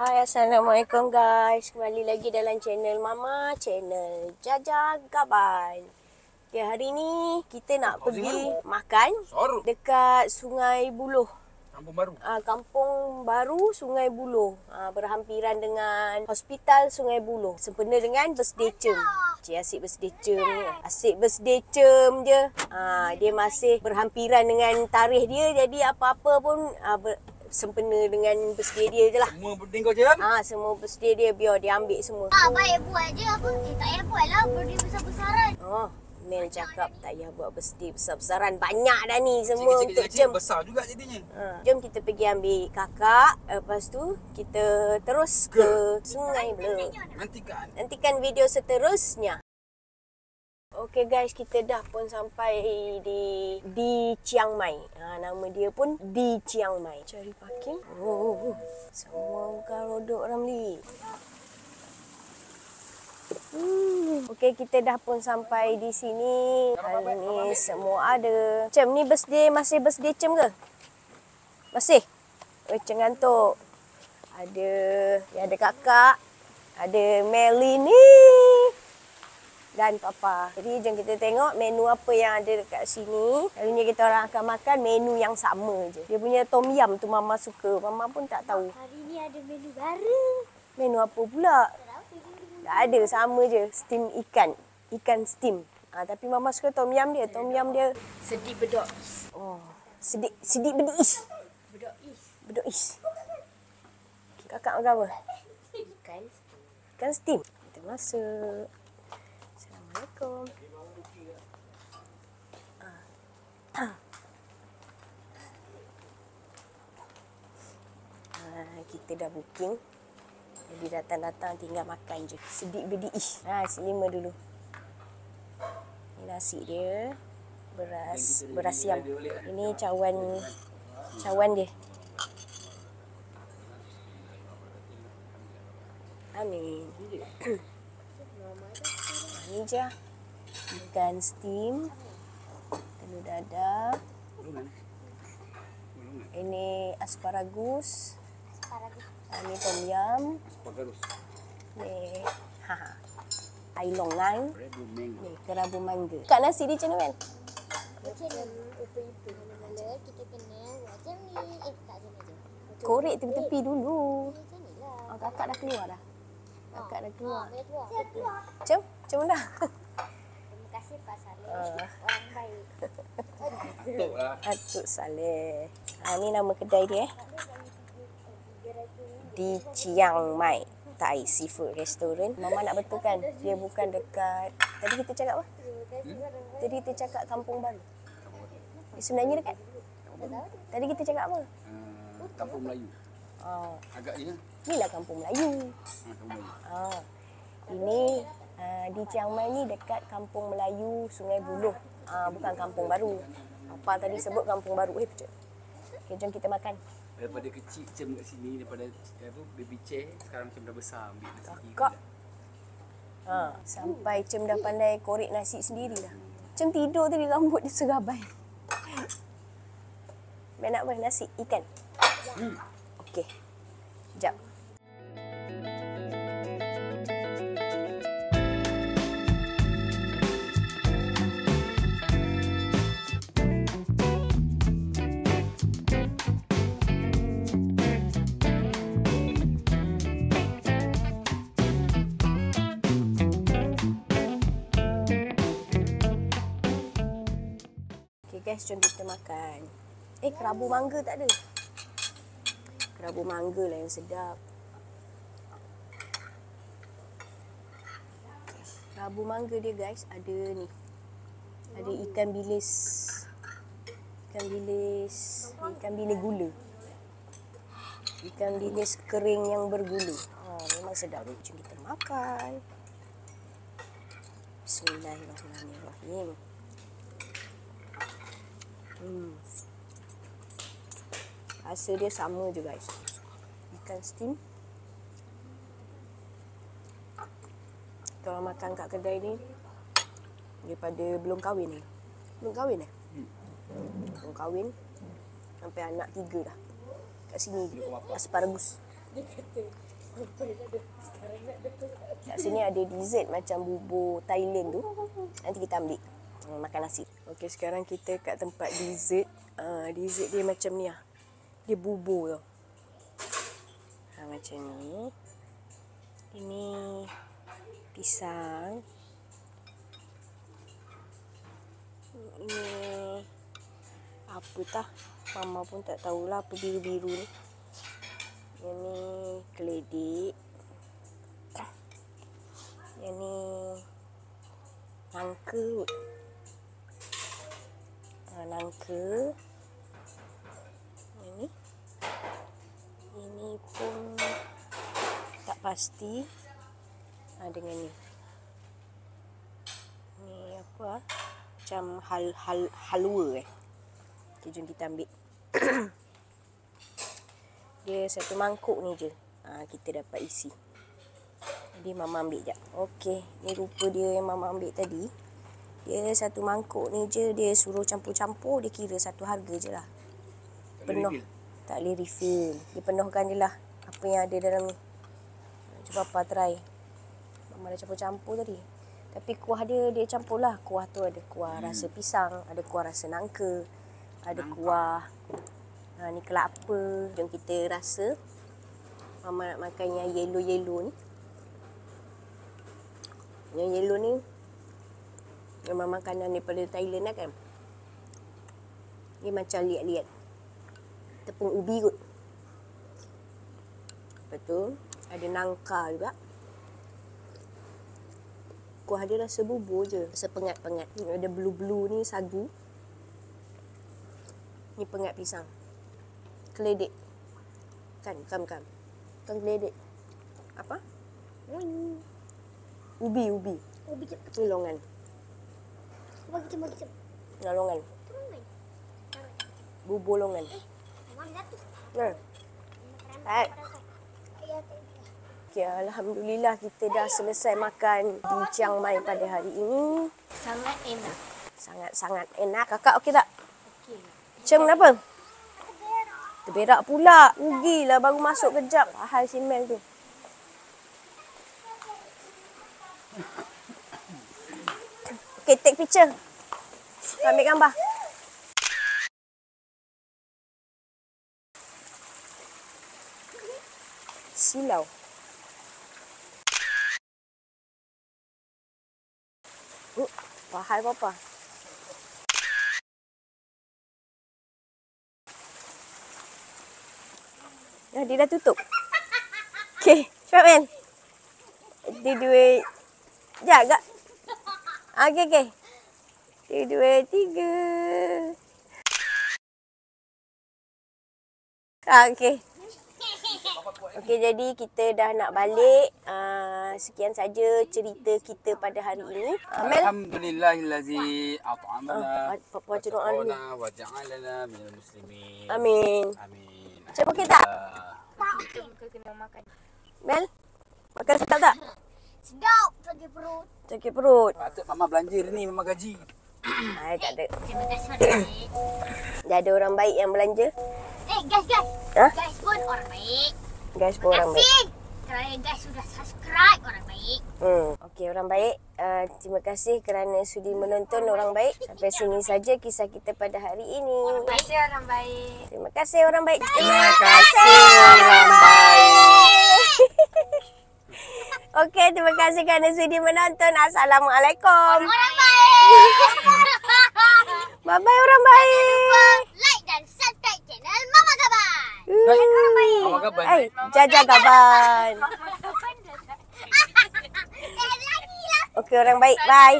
Hai, Assalamualaikum guys. Kembali lagi dalam channel Mama, channel Jaja Gaban. Okay, hari ni kita nak pergi makan dekat Sungai Buloh. Kampung Baru. Kampung Baru Sungai Buloh. Berhampiran dengan Hospital Sungai Buloh. Sempena dengan birthday Cem. Cik asyik birthday Cem je. Asyik birthday Cem je. Dia masih berhampiran dengan tarikh dia. Jadi apa-apa pun sempena dengan birthday dia je lah. Semua birthday kau je kan? Semua birthday dia biar dia ambil semua. Baik buat je apa? Tak payah buat lah birthday besar-besaran. Mel cakap tak payah buat birthday besar-besaran. Banyak dah ni semua untuk Cem. Besar juga jadinya. Jom kita pergi ambil kakak. Lepas tu kita terus ke Sungai Buloh. Nantikan video seterusnya. Okey guys, kita dah pun sampai di Chiang Mai. Nama dia pun di Chiang Mai. Cari parking. Semua bukan rodok Ramli. Okey, kita dah pun sampai di sini. Hari ni semua ada. Cem, ni masih birthday Cem ke? Masih? Cem ngantuk. Ada kakak. Ada Melly ni. Dan papa. Jadi jom kita tengok menu apa yang ada dekat sini. Hari ni kita orang akan makan menu yang sama je. Dia punya tom yum tu Mama suka. Mama pun tak tahu. Hari ni ada menu baru. Menu apa pula? Tak ada, sama je. Steam ikan. Ikan steam. Tapi Mama suka tom yum dia. Tom yum dia Sedih bedok. sedikit bedis. Bedok is. Kakak makan apa? Ikan steam. Kita masuk. Assalamualaikum. Kita dah booking. Jadi datang-datang tinggal makan je. Sedik bedi ish. Selima dulu. Ini nasi dia. Beras siam. Ini cawan dia. Amin. Ini je. Ikan steam. Telur dadah. Ini asparagus. Ini tom yum. Ni ailongan. Ni kerabu mangga. Kat nasi dia macam mana kan? Macam ni. Kita kena macam ni. Tak macam ni. Korek tepi-tepi dulu. Macam ni lah. Kakak dah keluar dah. Kakak dah keluar. Dah keluar. Macam mana? Terima kasih Pak Saleh. Orang baik. Betul lah. Atuk Saleh. Ni nama kedai dia. Di Chiang Mai Thai Seafood Restaurant. Mama nak betulkan. Dia bukan dekat. Tadi kita cakap apa? Tadi kita cakap Kampung Baru. Sebenarnya dekat. Tadi kita cakap apa? Kampung Melayu. Agaknya. Inilah Kampung Melayu. Kampung Melayu. Ini di Chiang Mai ni dekat Kampung Melayu Sungai Buloh. Bukan Kampung Baru. Apa tadi sebut Kampung Baru. Betul. Okay, jom kita makan. Daripada kecil Cem kat sini, daripada baby chair, sekarang Cem dah besar ambil nasi. Kakak. Sampai Cem dah pandai korek nasi sendiri dah. Cem tidur tadi rambut dia serabai. Main nak apa? Nasi? Ikan? Okey. Sekejap. Guys, jom kita makan. Kerabu mangga tak ada. Kerabu mangga lah yang sedap. Kerabu mangga dia guys, ada ni. Ada ikan bilis. Ikan bilis gula. Ikan bilis kering yang bergula. Memang sedap. Jom kita makan. Bismillahirrahmanirrahim. Rasa dia sama je guys. Ikan steam. Kalau makan kat kedai ni daripada belum kahwin ni. Belum kahwin Belum kahwin. Sampai anak 3 dah. Kat sini asparagus. Kat sini ada dessert macam bubur Thailand tu. Nanti kita ambil makan nasi. Okey, sekarang kita kat tempat dessert. Dessert dia macam ni lah. Dia bubur tau. Macam ni. Ini pisang. Ini apa tah? Mama pun tak tahulah apa biru-biru ni. Yang ni keledek. Yang ni nangka. Nangka. Yang ni. Ini pun tak pasti. Dengan ni. Ni apa? Macam halwa . Okay, jom kita ambil. Dia satu mangkuk ni je. Kita dapat isi. Jadi Mama ambil jap. Okey, ni rupa dia yang Mama ambil tadi. Dia satu mangkuk ni je, dia suruh campur-campur, dia kira satu harga je lah. Penuh. Tak boleh refill. Dia penuhkan je lah apa yang ada dalam ni. Cuba Papa try. Mama dah campur-campur tadi. Tapi kuah dia campur lah. Kuah tu ada kuah rasa pisang, ada kuah rasa nangka, ada kuah ni kelapa. Jom kita rasa. Mama nak makan yang yellow-yellow ni. Yang yellow ni memang makanan daripada Thailand lah kan. Ni macam liat-liat tepung ubi kot. Lepas tu ada nangka juga. Kuah dia rasa bubur je. Rasa pengat-pengat. Ada blue-blue ni sagu. Ni pengat pisang. Keledek. Kan keledek. Apa? Ubi. Ubi jap. Ni longan. Bagi jap. Longan. Bubur longan. Mama jatuh. Baik. Okay, Alhamdulillah kita dah selesai makan di Chiang Mai pada hari ini. Sangat enak. Sangat-sangat enak. Kakak okey tak? Okey. Cem kenapa? Terberak pula. Rugilah baru masuk kejap. Hal si Mel tu. Okay, take picture. Ambil gambar. Silau. Bahaya Papa. Dia dah tutup. Okay, cepat men. Dia dua. Jaga. Okay. 1, 2, 3. Okay. Okey, jadi kita dah nak balik. Sekian saja cerita kita pada hari ini. Mel. Alhamdulillahillazi at'amana Papa doa dulu. wa ja'alana minal muslimin. Amin. Amin. Cepat okey tak? Kita kena makan. Mel. Makan sedap tak? Sedap sakit perut. Sakit perut. Patut Mama belanja hari ni, Mama gaji. Tak ada. Terima kasih baik. Dah ada orang baik yang belanja. Guys. Ha? Guys pun orang baik. Guys pun orang baik. Terima kasih kerana guys sudah subscribe orang baik. Okey, orang baik. Terima kasih kerana sudi menonton orang baik. Sampai sini saja kisah kita pada hari ini. Terima kasih orang baik. Terima kasih orang baik. Terima kasih orang baik. Okey, terima kasih kerana sudi menonton. Assalamualaikum. Orang baik. Bye-bye orang baik. Like dan subscribe channel Mama Gaban. Mama Gaban. Jaja Gaban. Lagi lah. Okey, orang baik. Bye.